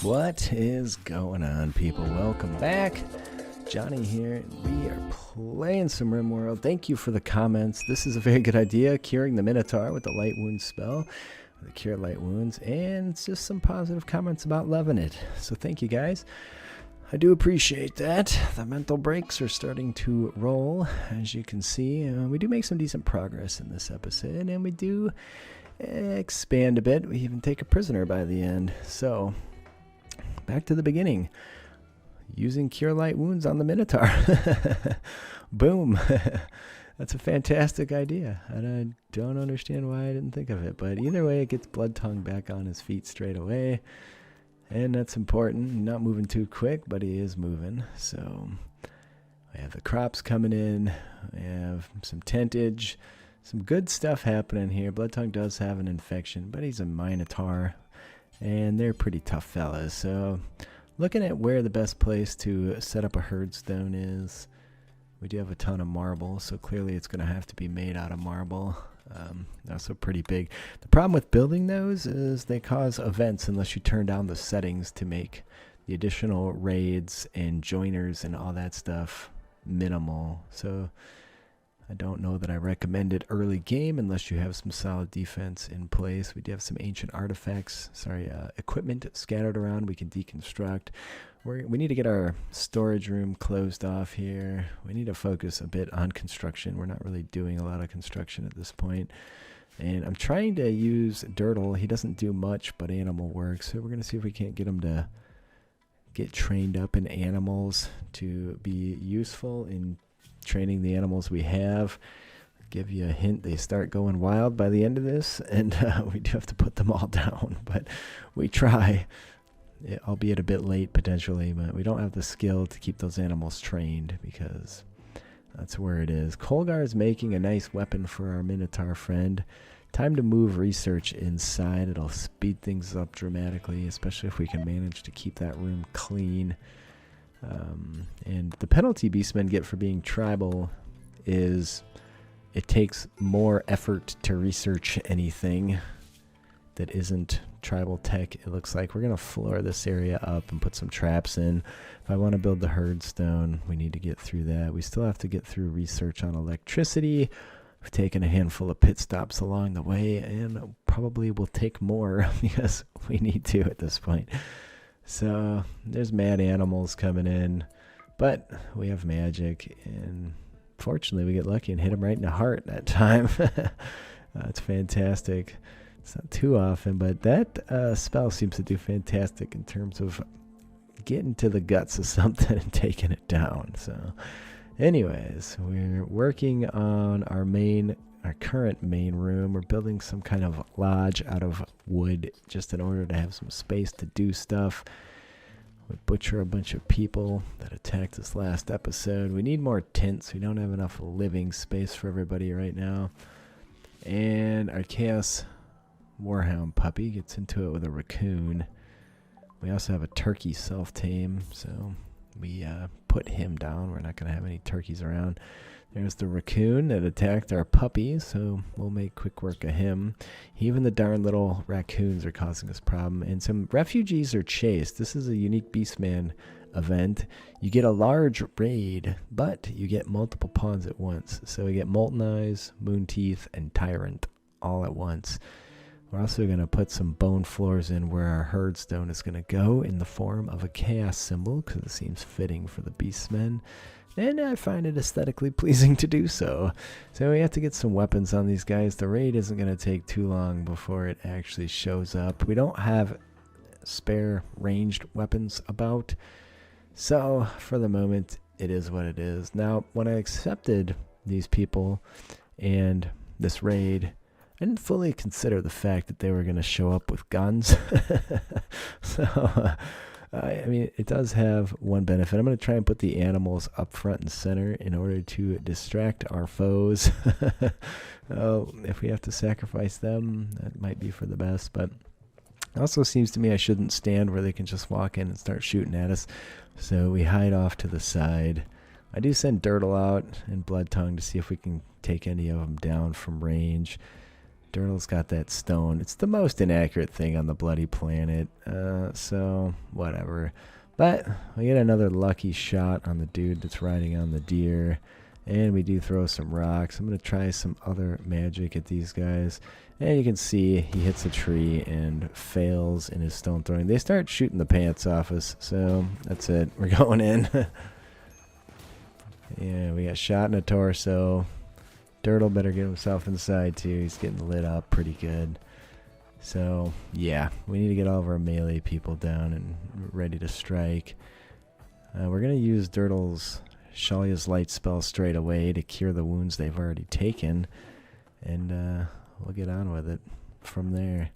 What is going on, people? Welcome back. Johnny here. We are playing some RimWorld. Thank you for the comments. This is a very good idea, curing the Minotaur with the light wound spell, the cure light wounds, and it's just some positive comments about loving it. So thank you guys. I do appreciate that. The mental breaks are starting to roll. As you can see, we do make some decent progress in this episode, and we do expand a bit. We even take a prisoner by the end. So back to the beginning. Using cure light wounds on the Minotaur. Boom. That's a fantastic idea. And I don't understand why I didn't think of it. But either way, it gets Blood Tongue back on his feet straight away. And that's important. Not moving too quick, but he is moving. So we have the crops coming in. We have some tentage. Some good stuff happening here. Blood Tongue does have an infection, but he's a Minotaur. And they're pretty tough fellas. So looking at where the best place to set up a herdstone is, we do have a ton of marble, so clearly it's going to have to be made out of marble. Also pretty big. The problem with building those is they cause events unless you turn down the settings to make the additional raids and joiners and all that stuff minimal. So I don't know that I recommend it early game unless you have some solid defense in place. We do have some ancient artifacts, equipment scattered around we can deconstruct. We need to get our storage room closed off here. We need to focus a bit on construction. We're not really doing a lot of construction at this point. And I'm trying to use Dirtle. He doesn't do much but animal work, so we're going to see if we can't get him to get trained up in animals to be useful in training the animals we have. Give you a hint, they start going wild by the end of this, and we do have to put them all down, but we try, albeit a bit late potentially, but we don't have the skill to keep those animals trained because that's where it is. Colgar is making a nice weapon for our Minotaur friend. Time to move research inside. It'll speed things up dramatically, especially if we can manage to keep that room clean. And the penalty Beastmen get for being tribal is it takes more effort to research anything that isn't tribal tech. It looks like we're going to floor this area up and put some traps in. If I want to build the herdstone, we need to get through that. We still have to get through research on electricity. We've taken a handful of pit stops along the way, and probably will take more because we need to at this point. So there's mad animals coming in, but we have magic, and fortunately we get lucky and hit him right in the heart that time. That's fantastic. It's not too often, but that spell seems to do fantastic in terms of getting to the guts of something and taking it down. So anyways, we're working on our current main room. We're building some kind of lodge out of wood just in order to have some space to do stuff. We butcher a bunch of people that attacked us last episode. We need more tents. We don't have enough living space for everybody right now. And our Chaos Warhound puppy gets into it with a raccoon. We also have a turkey self-tame, so we put him down. We're not going to have any turkeys around. There's the raccoon that attacked our puppy, so we'll make quick work of him. Even the darn little raccoons are causing us problem. And some refugees are chased. This is a unique Beastman event. You get a large raid, but you get multiple pawns at once. So we get Molten Eyes, Moon Teeth, and Tyrant all at once. We're also going to put some bone floors in where our herdstone is going to go in the form of a chaos symbol because it seems fitting for the Beastmen. And I find it aesthetically pleasing to do so. So we have to get some weapons on these guys. The raid isn't going to take too long before it actually shows up. We don't have spare ranged weapons about. So for the moment, it is what it is. Now, when I accepted these people and this raid, I didn't fully consider the fact that they were going to show up with guns. I mean, it does have one benefit. I'm going to try and put the animals up front and center in order to distract our foes. If we have to sacrifice them, that might be for the best. But it also seems to me I shouldn't stand where they can just walk in and start shooting at us. So we hide off to the side. I do send Dirtle out and Blood Tongue to see if we can take any of them down from range. Dirtle's got that stone. It's the most inaccurate thing on the bloody planet. So, whatever. But we get another lucky shot on the dude that's riding on the deer. And we do throw some rocks. I'm going to try some other magic at these guys. And you can see he hits a tree and fails in his stone throwing. They start shooting the pants off us. So, that's it. We're going in. Yeah, we got shot in the torso. Dirtle better get himself inside too. He's getting lit up pretty good. So, yeah, we need to get all of our melee people down and ready to strike. We're going to use Dirtle's Shalia's Light spell straight away to cure the wounds they've already taken. And we'll get on with it from there.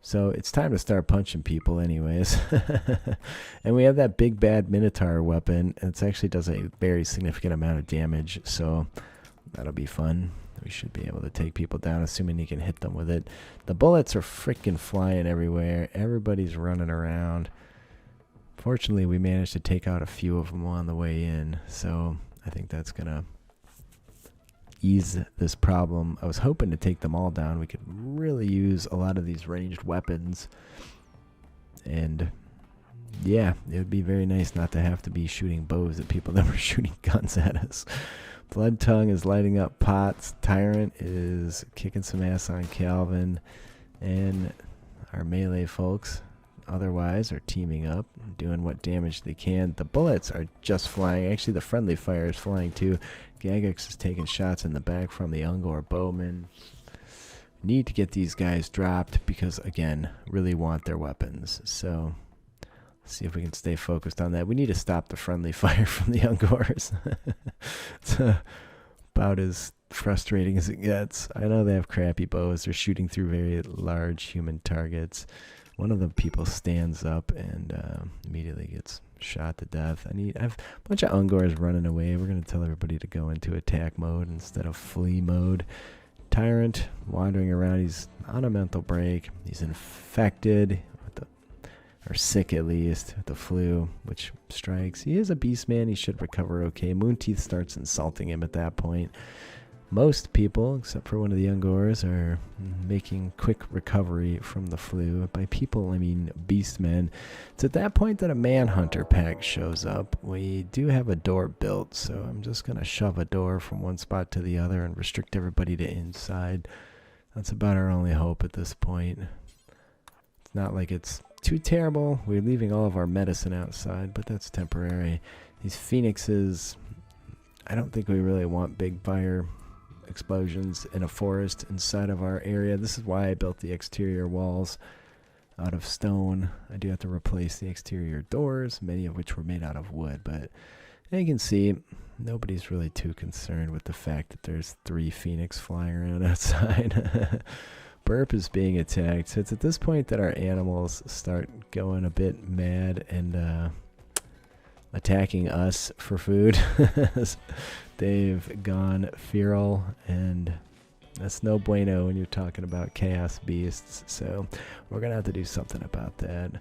So it's time to start punching people anyways. And we have that big bad Minotaur weapon. And it actually does a very significant amount of damage. So that'll be fun. We should be able to take people down assuming you can hit them with it. The bullets are freaking flying everywhere. Everybody's running around. Fortunately, we managed to take out a few of them on the way in. So I think that's going to ease this problem. I was hoping to take them all down. We could really use a lot of these ranged weapons. And yeah, it would be very nice not to have to be shooting bows at people that were shooting guns at us. Blood Tongue is lighting up pots. Tyrant is kicking some ass on Calvin. And our melee folks otherwise are teaming up, doing what damage they can. The bullets are just flying. Actually, the friendly fire is flying too. Gygax is taking shots in the back from the Ungor bowmen. Need to get these guys dropped because, again, really want their weapons. So, let's see if we can stay focused on that. We need to stop the friendly fire from the Ungors. It's about as frustrating as it gets. I know they have crappy bows. They're shooting through very large human targets. One of the people stands up and immediately gets shot to death. I have a bunch of Ungors running away. We're going to tell everybody to go into attack mode instead of flee mode. Tyrant wandering around. He's on a mental break. He's infected, or sick at least, with the flu, which strikes. He is a Beastman. He should recover okay. Moonteeth starts insulting him at that point. Most people, except for one of the Ungors, are making quick recovery from the flu. By people, I mean Beastmen. It's at that point that a Manhunter pack shows up. We do have a door built, so I'm just going to shove a door from one spot to the other and restrict everybody to inside. That's about our only hope at this point. It's not like it's too terrible. We're leaving all of our medicine outside, but that's temporary. These phoenixes, I don't think we really want big fire explosions in a forest inside of our area. This is why I built the exterior walls out of stone. I do have to replace the exterior doors, many of which were made out of wood, but as you can see, nobody's really too concerned with the fact that there's 3 phoenix flying around outside. Burp is being attacked. So it's at this point that our animals start going a bit mad and attacking us for food. They've gone feral, and that's no bueno when you're talking about chaos beasts. So we're going to have to do something about that.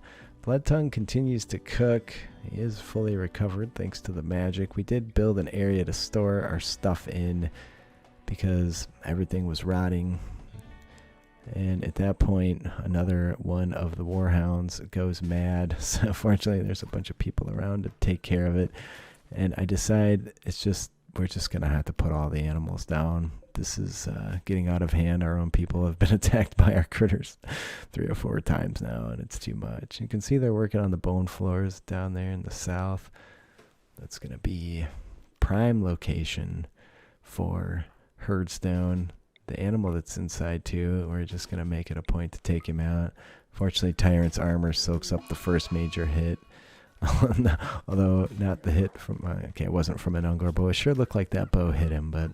Blood Tongue continues to cook. He is fully recovered thanks to the magic. We did build an area to store our stuff in because everything was rotting. And at that point, another one of the warhounds goes mad. So fortunately, there's a bunch of people around to take care of it. And I decide we're just going to have to put all the animals down. This is getting out of hand. Our own people have been attacked by our critters 3 or 4 times now, and it's too much. You can see they're working on the bone floors down there in the south. That's going to be prime location for Herdstone. The animal that's inside too, we're just going to make it a point to take him out. Fortunately, Tyrant's armor soaks up the first major hit. Although not the hit from, okay, it wasn't from an Ungor bow. It sure looked like that bow hit him, but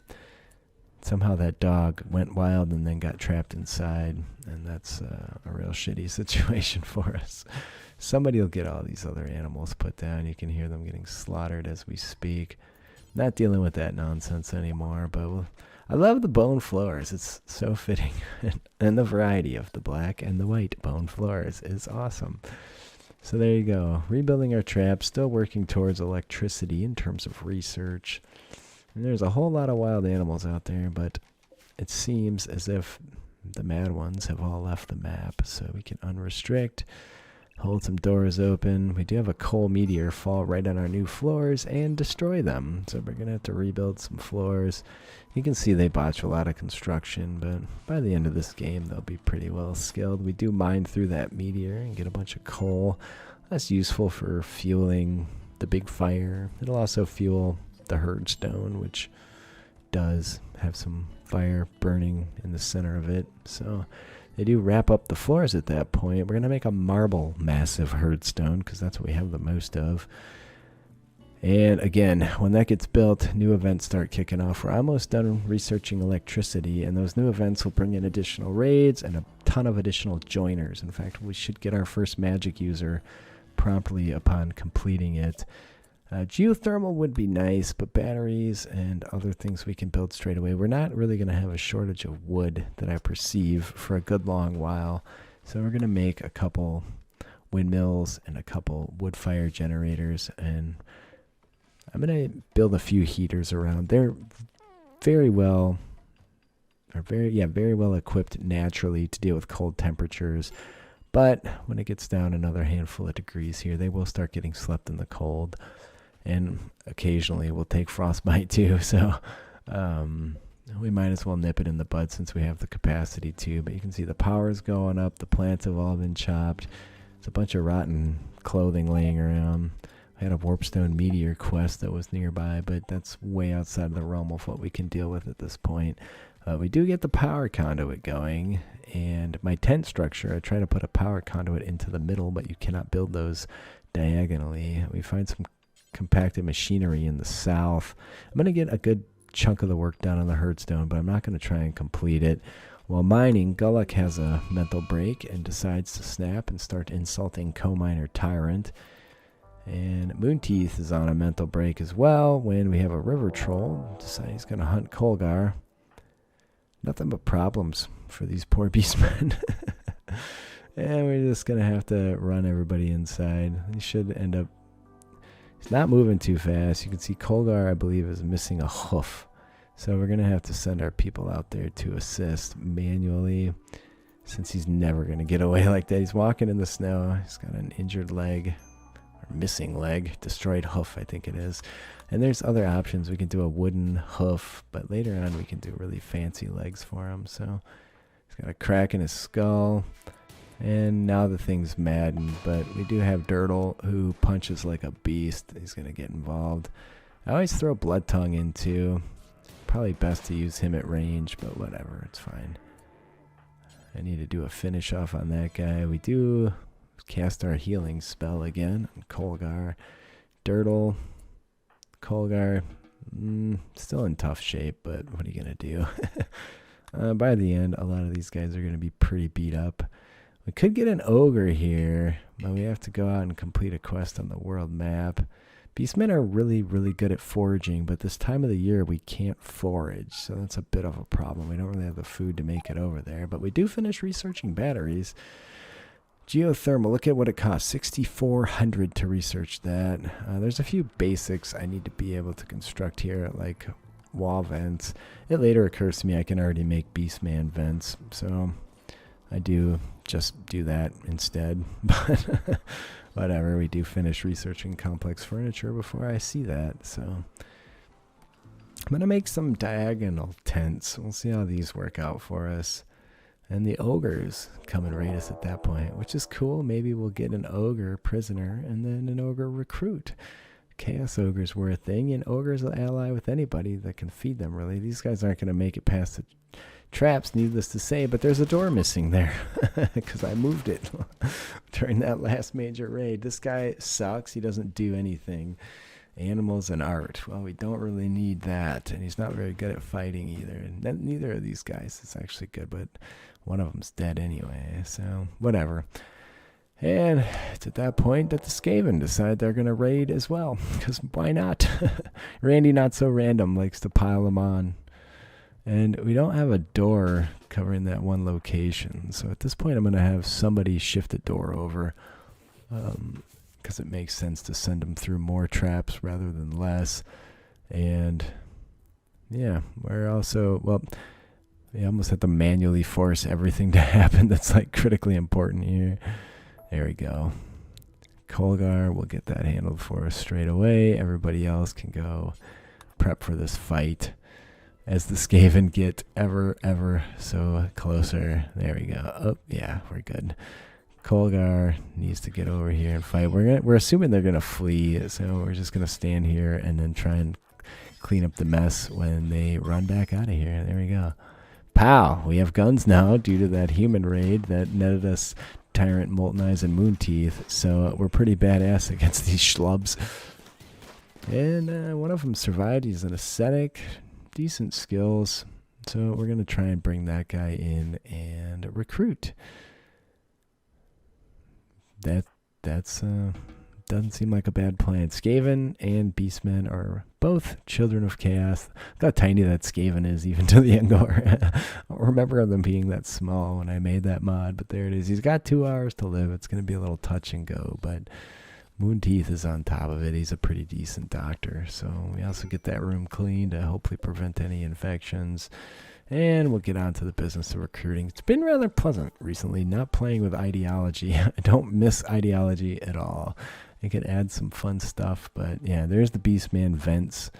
somehow that dog went wild and then got trapped inside, and that's a real shitty situation for us. Somebody will get all these other animals put down. You can hear them getting slaughtered as we speak. Not dealing with that nonsense anymore, but I love the bone floors. It's so fitting. And the variety of the black and the white bone floors is awesome. So there you go. Rebuilding our traps. Still working towards electricity in terms of research. And there's a whole lot of wild animals out there, but it seems as if the mad ones have all left the map, so we can unrestrict, hold some doors open. We do have a coal meteor fall right on our new floors and destroy them, so we're gonna have to rebuild some floors. You can see they botch a lot of construction, but by the end of this game they'll be pretty well skilled. We do mine through that meteor and get a bunch of coal. That's useful for fueling the big fire. It'll also fuel the herdstone, which does have some fire burning in the center of it. So they do wrap up the floors at that point. We're going to make a marble massive herdstone because that's what we have the most of. And again, when that gets built, new events start kicking off. We're almost done researching electricity, and those new events will bring in additional raids and a ton of additional joiners. In fact, we should get our first magic user promptly upon completing it. Geothermal would be nice, but batteries and other things we can build straight away. We're not really going to have a shortage of wood that I perceive for a good long while. So we're going to make a couple windmills and a couple wood fire generators, and I'm going to build a few heaters around. They're very well equipped naturally to deal with cold temperatures. But when it gets down another handful of degrees here, they will start getting slept in the cold. And occasionally we'll take frostbite too. So we might as well nip it in the bud since we have the capacity to. But you can see the power's going up. The plants have all been chopped. There's a bunch of rotten clothing laying around. I had a warpstone meteor quest that was nearby, but that's way outside of the realm of what we can deal with at this point. We do get the power conduit going, and my tent structure, I try to put a power conduit into the middle, but you cannot build those diagonally. We find some compacted machinery in the south. I'm going to get a good chunk of the work done on the herdstone, but I'm not going to try and complete it. While mining, Gulluk has a mental break and decides to snap and start insulting co-miner Tyrant. And Moonteeth is on a mental break as well when we have a river troll decide he's going to hunt Colgar. Nothing but problems for these poor beastmen. And we're just going to have to run everybody inside. He should end up... He's not moving too fast. You can see Colgar, I believe, is missing a hoof. So we're going to have to send our people out there to assist manually, since he's never going to get away like that. He's walking in the snow. He's got an injured leg. Missing leg, destroyed hoof, I think it is. And there's other options. We can do a wooden hoof, but later on we can do really fancy legs for him. So he's got a crack in his skull, and now the thing's maddened. But we do have Dirtle, who punches like a beast. He's gonna get involved. I always throw Blood Tongue in too. Probably best to use him at range, but whatever, it's fine. I need to do a finish off on that guy. We do cast our healing spell again on Colgar. Dirtle, Colgar, still in tough shape, but what are you going to do? By the end, a lot of these guys are going to be pretty beat up. We could get an ogre here, but we have to go out and complete a quest on the world map. Beastmen are really, really good at foraging, but this time of the year we can't forage, so that's a bit of a problem. We don't really have the food to make it over there, but we do finish researching batteries. Geothermal, look at what it costs, 6,400 to research that. There's a few basics I need to be able to construct here, like wall vents. It later occurs to me I can already make Beastman vents, so I do just do that instead. But whatever, we do finish researching complex furniture before I see that. So I'm going to make some diagonal tents. We'll see how these work out for us. And the ogres come and raid us at that point, which is cool. Maybe we'll get an ogre prisoner and then an ogre recruit. Chaos ogres were a thing, and ogres will ally with anybody that can feed them, really. These guys aren't going to make it past the traps, needless to say, but there's a door missing there because I moved it during that last major raid. This guy sucks. He doesn't do anything. Animals and art. Well, we don't really need that, and he's not very good at fighting either. And neither of these guys is actually good, but one of them's dead anyway, so whatever. And it's at that point that the Skaven decide they're going to raid as well, because why not? Randy Not So Random likes to pile them on. And we don't have a door covering that one location, so at this point I'm going to have somebody shift the door over, because it makes sense to send them through more traps rather than less. And yeah, we're also, well, You almost have to manually force everything to happen that's like critically important here. There we go. Colgar will get that handled for us straight away. Everybody else can go prep for this fight as the Skaven get ever so closer. There we go. Oh, yeah, we're good. Colgar needs to get over here and fight. We're assuming they're gonna flee, so we're just gonna stand here and then try and clean up the mess when they run back out of here. There we go. Pow! We have guns now due to that human raid that netted us Tyrant, Molten Eyes, and Moon Teeth. So we're pretty badass against these schlubs. And one of them survived. He's an ascetic, decent skills. So we're gonna try and bring that guy in and recruit. That's doesn't seem like a bad plan. Skaven and Beastmen are both children of chaos. Look how tiny that Skaven is, even to the Angor. I don't remember them being that small when I made that mod, but there it is. He's got 2 hours to live. It's going to be a little touch and go, but Moon Teeth is on top of it. He's a pretty decent doctor. So we also get that room clean to hopefully prevent any infections. And we'll get on to the business of recruiting. It's been rather pleasant recently, not playing with ideology. I don't miss ideology at all. It could add some fun stuff, but yeah, there's the Beastman vents.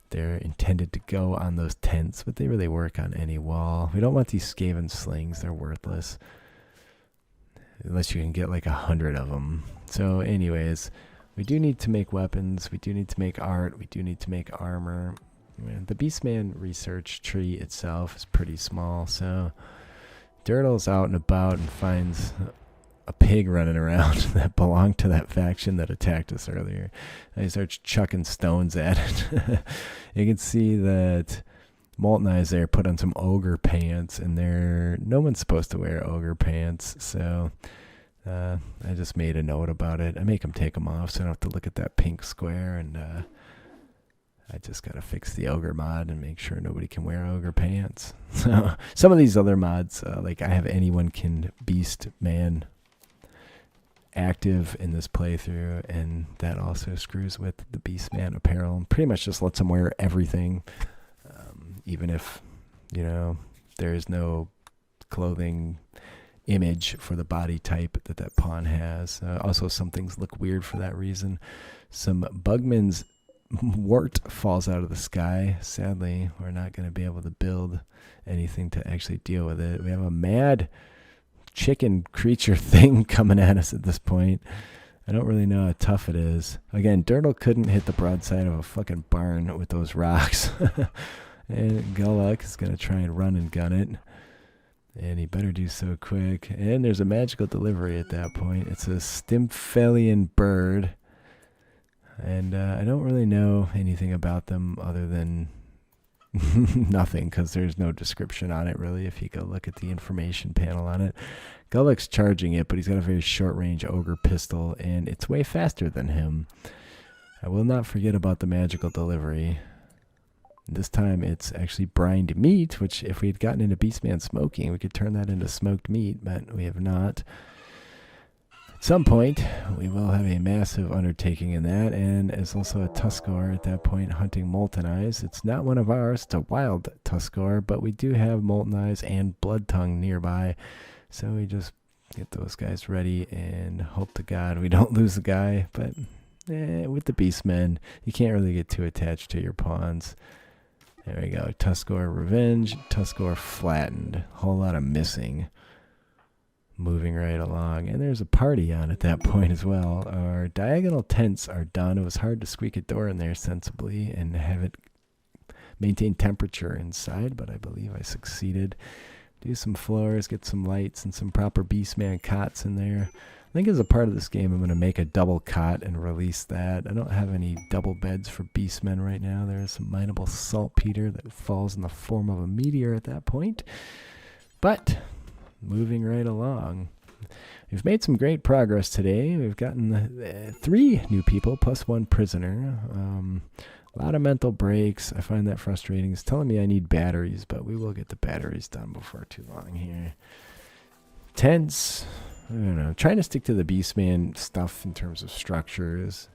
They're intended to go on those tents, but they really work on any wall. We don't want these Skaven slings. They're worthless. Unless you can get like 100 of them. So anyways, we do need to make weapons. We do need to make art. We do need to make armor. The Beastman research tree itself is pretty small, so Dirtle's out and about and finds a pig running around that belonged to that faction that attacked us earlier. And he starts chucking stones at it. You can see that Molten Eyes there put on some ogre pants, and no one's supposed to wear ogre pants, so I just made a note about it. I make them take them off so I don't have to look at that pink square, and I just gotta fix the ogre mod and make sure nobody can wear ogre pants. So some of these other mods, like I have anyone can beast man active in this playthrough, and that also screws with the Beastman apparel and pretty much just lets them wear everything, even if, you know, there is no clothing image for the body type that pawn has. Also, some things look weird for that reason. Some Bugman's wart falls out of the sky. Sadly, we're not going to be able to build anything to actually deal with it. We have a mad chicken creature thing coming at us at this point. I don't really know how tough it is. Again, Dirtle couldn't hit the broadside of a fucking barn with those rocks. And Gulluk is going to try and run and gun it. And he better do so quick. And there's a magical delivery at that point. It's a Stymphalian bird. And I don't really know anything about them other than nothing, because there's no description on it, really, if you go look at the information panel on it. Gulluk's charging it, but he's got a very short-range ogre pistol, and it's way faster than him. I will not forget about the magical delivery. This time it's actually brined meat, which if we had gotten into Beastman smoking, we could turn that into smoked meat, but we have not. At some point, we will have a massive undertaking in that, and it's also a Tuskor at that point hunting Molten Eyes. It's not one of ours, it's a wild Tuskor, but we do have Molten Eyes and Blood Tongue nearby, so we just get those guys ready and hope to God we don't lose the guy. But with the Beastmen, you can't really get too attached to your pawns. There we go. Tuskor Revenge, Tuskor Flattened. Whole lot of missing. Moving right along. And there's a party on at that point as well. Our diagonal tents are done. It was hard to squeak a door in there sensibly and have it maintain temperature inside, but I believe I succeeded. Do some floors, get some lights and some proper Beastman cots in there. I think as a part of this game, I'm going to make a double cot and release that. I don't have any double beds for Beastmen right now. There is some mineable saltpeter that falls in the form of a meteor at that point. But moving right along. We've made some great progress today. We've gotten 3 new people plus 1 prisoner. A lot of mental breaks. I find that frustrating. It's telling me I need batteries, but we will get the batteries done before too long here. tense. I don't know. Trying to stick to the Beastman stuff in terms of structures.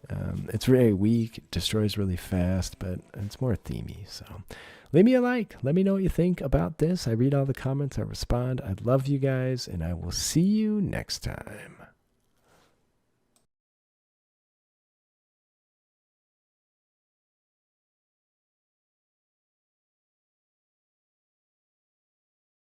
It's very weak. It destroys really fast, but it's more themey. So leave me a like. Let me know what you think about this. I read all the comments. I respond. I love you guys, and I will see you next time.